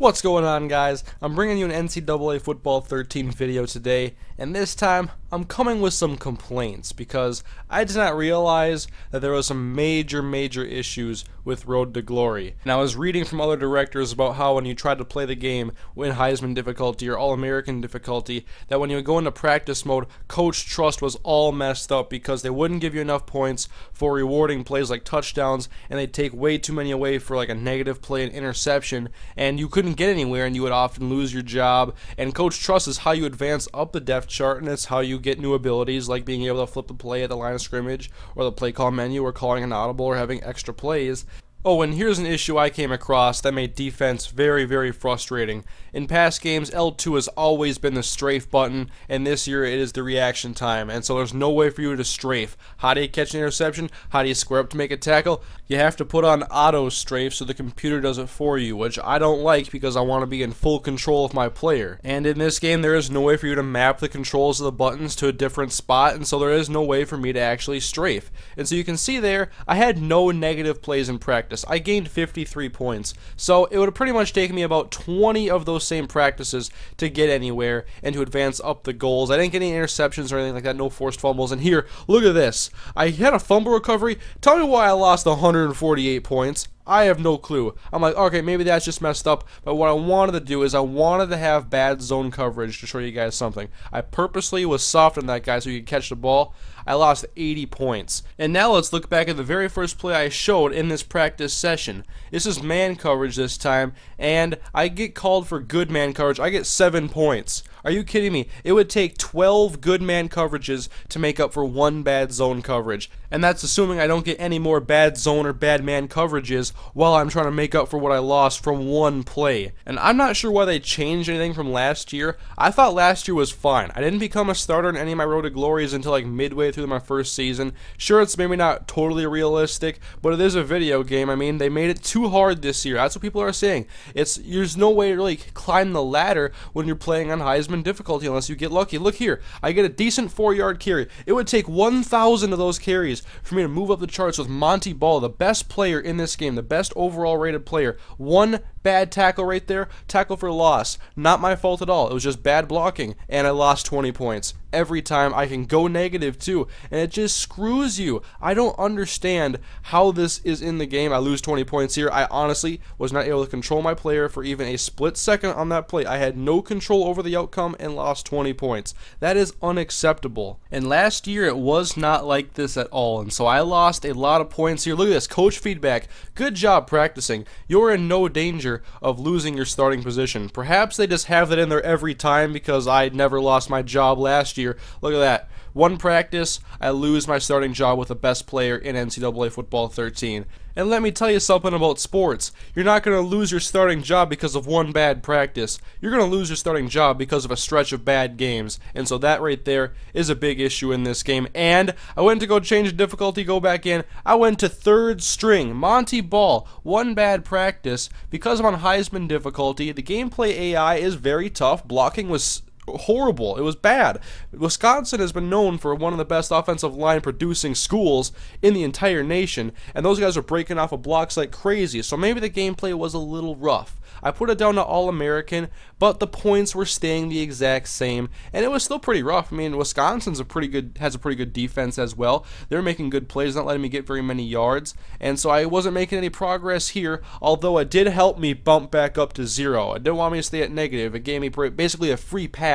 What's going on, guys? I'm bringing you an NCAA Football 13 video today, and this time I'm coming with some complaints because I did not realize that there was some major issues with Road to Glory. And I was reading from other directors about how when you tried to play the game in Heisman difficulty or All-American difficulty, that when you would go into practice mode, coach trust was all messed up because they wouldn't give you enough points for rewarding plays like touchdowns, and they'd take way too many away for like a negative play and interception, and you couldn't get anywhere and you would often lose your job. And coach trust is how you advance up the depth chart, and it's how you get new abilities like being able to flip the play at the line of scrimmage or the play call menu or calling an audible or having extra plays. Oh, and here's an issue I came across that made defense very frustrating. In past games, L2 has always been the strafe button, and this year it is the reaction time, and so there's no way for you to strafe. How do you catch an interception? How do you square up to make a tackle? You have to put on auto strafe so the computer does it for you, which I don't like because I want to be in full control of my player. And in this game, there is no way for you to map the controls of the buttons to a different spot, and so there is no way for me to actually strafe. And so you can see there, I had no negative plays in practice. I gained 53 points, so it would have pretty much taken me about 20 of those same practices to get anywhere and to advance up the goals. I didn't get any interceptions or anything like that, no forced fumbles. And here, look at this. I had a fumble recovery. Tell me why I lost 148 points. I have no clue. I'm like, okay, maybe that's just messed up, but what I wanted to do is I wanted to have bad zone coverage to show you guys something. I purposely was soft on that guy so he could catch the ball. I lost 80 points. And now let's look back at the very first play I showed in this practice session. This is man coverage this time, and I get called for good man coverage. I get 7 points. Are you kidding me? It would take 12 good man coverages to make up for one bad zone coverage. And that's assuming I don't get any more bad zone or bad man coverages while I'm trying to make up for what I lost from one play. And I'm not sure why they changed anything from last year. I thought last year was fine. I didn't become a starter in any of my Road to Glories until like midway through my first season. Sure, it's maybe not totally realistic, but it is a video game. I mean, they made it too hard this year. That's what people are saying. There's no way to really climb the ladder when you're playing on Heisman difficulty unless you get lucky. Look here, I get a decent 4-yard carry. It would take 1,000 of those carries for me to move up the charts with Monty Ball, the best player in this game, the best overall rated player. One bad tackle right there, tackle for loss. Not my fault at all. It was just bad blocking, and I lost 20 points. Every time I can go negative too, and it just screws you. I don't understand how this is in the game. I lose 20 points here. I honestly was not able to control my player for even a split second on that play. I had no control over the outcome and lost 20 points. That is unacceptable. And last year it was not like this at all, and so I lost a lot of points here. Look at this, coach feedback. Good job practicing. You're in no danger of losing your starting position. Perhaps they just have that in there every time because I never lost my job last year. Look at that. One practice, I lose my starting job with the best player in NCAA Football 13. And let me tell you something about sports. You're not going to lose your starting job because of one bad practice. You're going to lose your starting job because of a stretch of bad games. And so that right there is a big issue in this game. And I went to go change the difficulty, go back in. I went to third string. Monty Ball. One bad practice. Because I'm on Heisman difficulty, the gameplay AI is very tough. Blocking was horrible. It was bad. Wisconsin has been known for one of the best offensive line producing schools in the entire nation, and those guys are breaking off of blocks like crazy, so maybe the gameplay was a little rough. I put it down to All-American, but the points were staying the exact same, and it was still pretty rough. I mean, Wisconsin's has a pretty good defense as well. They're making good plays, not letting me get very many yards, and so I wasn't making any progress here, although it did help me bump back up to 0. It didn't want me to stay at negative. It gave me basically a free pass.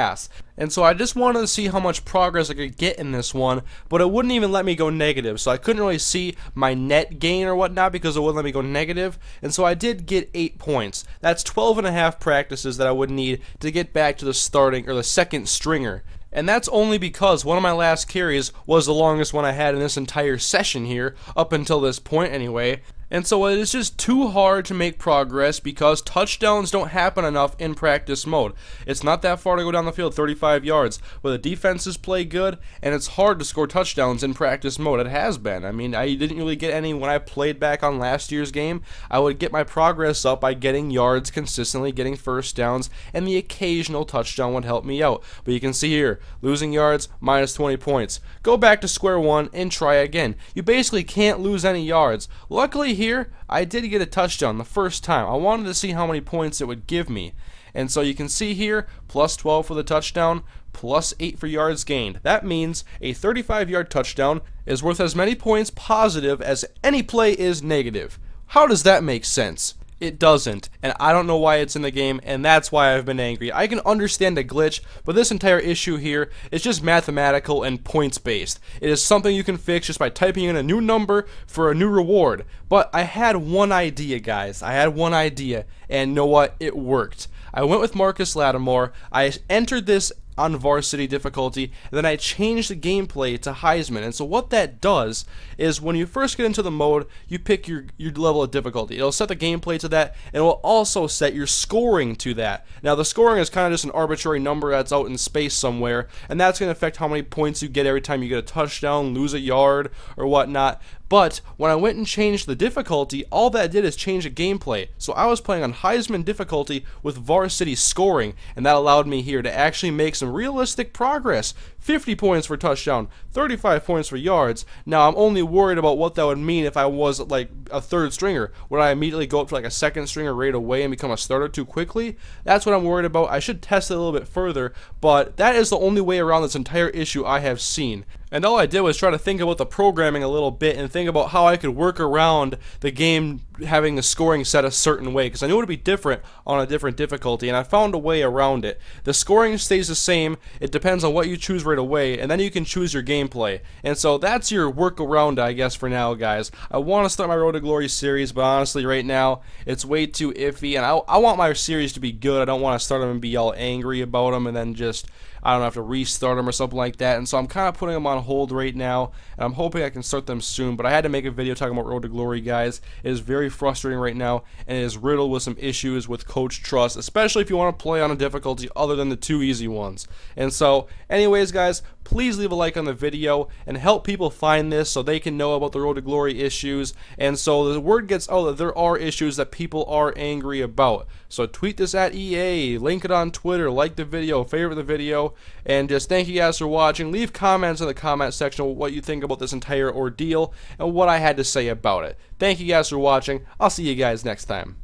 And so I just wanted to see how much progress I could get in this one, but it wouldn't even let me go negative, so I couldn't really see my net gain or whatnot because it wouldn't let me go negative, and so I did get 8 points. That's 12.5 practices that I would need to get back to the starting or the second stringer. And that's only because one of my last carries was the longest one I had in this entire session here, up until this point anyway. And so it is just too hard to make progress because touchdowns don't happen enough in practice mode. It's not that far to go down the field, 35 yards, where the defenses play good, and it's hard to score touchdowns in practice mode. It has been. I mean, I didn't really get any when I played back on last year's game. I would get my progress up by getting yards consistently, getting first downs, and the occasional touchdown would help me out. But you can see here, losing yards, minus 20 points. Go back to square one and try again. You basically can't lose any yards. Luckily here, I did get a touchdown the first time. I wanted to see how many points it would give me. And so you can see here, plus 12 for the touchdown, plus 8 for yards gained. That means a 35-yard touchdown is worth as many points positive as any play is negative. How does that make sense? It doesn't, and I don't know why it's in the game, and that's why I've been angry. I can understand a glitch, but this entire issue here is just mathematical and points-based. It is something you can fix just by typing in a new number for a new reward. But I had one idea, guys. I had one idea, and you know what? It worked. I went with Marcus Lattimore. I entered this on varsity difficulty, and then I changed the gameplay to Heisman. And so what that does is when you first get into the mode, you pick your level of difficulty. It'll set the gameplay to that, and it will also set your scoring to that. Now the scoring is kind of just an arbitrary number that's out in space somewhere, and that's going to affect how many points you get every time you get a touchdown, lose a yard, or whatnot. But when I went and changed the difficulty, all that did is change the gameplay. So I was playing on Heisman difficulty with varsity scoring, and that allowed me here to actually make some realistic progress. 50 points for touchdown, 35 points for yards. Now I'm only worried about what that would mean if I was like a third stringer. Would I immediately go up to like a second stringer right away and become a starter too quickly? That's what I'm worried about. I should test it a little bit further, but that is the only way around this entire issue I have seen. And all I did was try to think about the programming a little bit and think about how I could work around the game having the scoring set a certain way, because I knew it would be different on a different difficulty, and I found a way around it. The scoring stays the same. It depends on what you choose right away, and then you can choose your gameplay. And so that's your workaround, I guess, for now, guys. I want to start my Road to Glory series, but honestly, right now, it's way too iffy, and I want my series to be good. I don't want to start them and be all angry about them and then just, I don't know, have to restart them or something like that. And so I'm kind of putting them on hold right now, and I'm hoping I can start them soon. But I had to make a video talking about Road to Glory, guys. It is very frustrating right now, and it is riddled with some issues with coach trust, especially if you want to play on a difficulty other than the 2 easy ones. And so, anyways, guys, please leave a like on the video and help people find this so they can know about the Road to Glory issues, and so the word gets out that there are issues that people are angry about. So tweet this at EA, link it on Twitter, like the video, favorite the video, and just thank you guys for watching. Leave comments in the comment section of what you think about this entire ordeal and what I had to say about it. Thank you guys for watching. I'll see you guys next time.